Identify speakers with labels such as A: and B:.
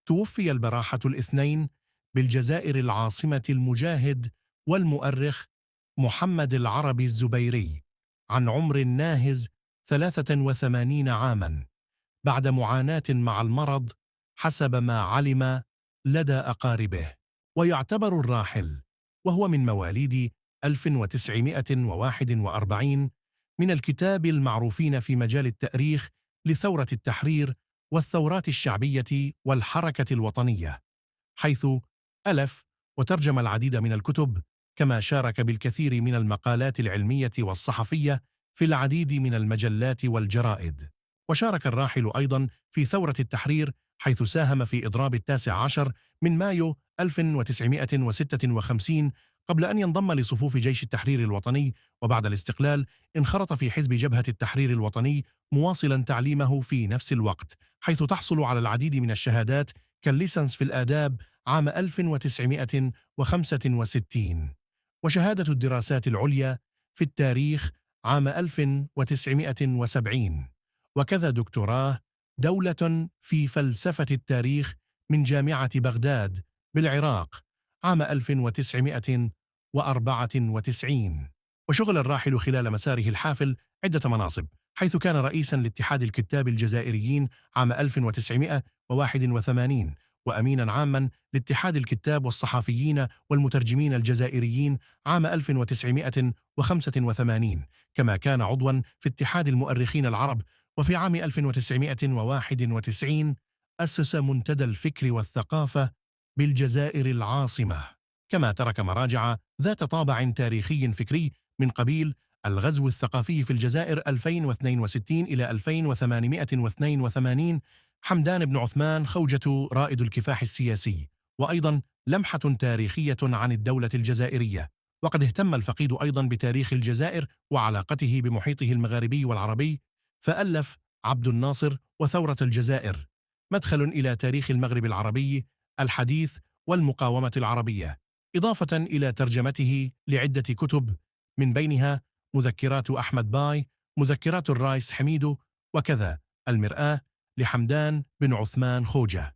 A: توفي البراحة الاثنين بالجزائر العاصمة المجاهد والمؤرخ محمد العربي الزبيري عن عمر ناهز 83 عاماً بعد معاناة مع المرض حسب ما علم لدى أقاربه. ويعتبر الراحل وهو من مواليد 1941 من الكتاب المعروفين في مجال التأريخ لثورة التحرير والثورات الشعبية والحركة الوطنية، حيث ألف وترجم العديد من الكتب، كما شارك بالكثير من المقالات العلمية والصحفية في العديد من المجلات والجرائد. وشارك الراحل أيضا في ثورة التحرير، حيث ساهم في إضراب 19 من مايو 1956 قبل أن ينضم لصفوف جيش التحرير الوطني. وبعد الاستقلال انخرط في حزب جبهة التحرير الوطني، مواصلا تعليمه في نفس الوقت، حيث تحصل على العديد من الشهادات كالليسانس في الآداب عام 1965، وشهادة الدراسات العليا في التاريخ عام 1970، وكذا دكتوراه دولة في فلسفة التاريخ من جامعة بغداد بالعراق عام 1994. وشغل الراحل خلال مساره الحافل عدة مناصب، حيث كان رئيساً لاتحاد الكتاب الجزائريين عام 1981، وأميناً عاماً لاتحاد الكتاب والصحافيين والمترجمين الجزائريين عام 1985، كما كان عضواً في اتحاد المؤرخين العرب. وفي عام 1991 أسس منتدى الفكر والثقافة بالجزائر العاصمة، كما ترك مراجع ذات طابع تاريخي فكري من قبيل الغزو الثقافي في الجزائر 2062 إلى 2882، حمدان بن عثمان خوجة رائد الكفاح السياسي، وأيضا لمحة تاريخية عن الدولة الجزائرية. وقد اهتم الفقيد أيضا بتاريخ الجزائر وعلاقته بمحيطه المغاربي والعربي، فألف عبد الناصر وثورة الجزائر، مدخل إلى تاريخ المغرب العربي الحديث والمقاومة العربية، إضافة إلى ترجمته لعدة كتب، من بينها مذكرات أحمد باي، مذكرات الرايس حميدو، وكذا المرآة لحمدان بن عثمان خوجة.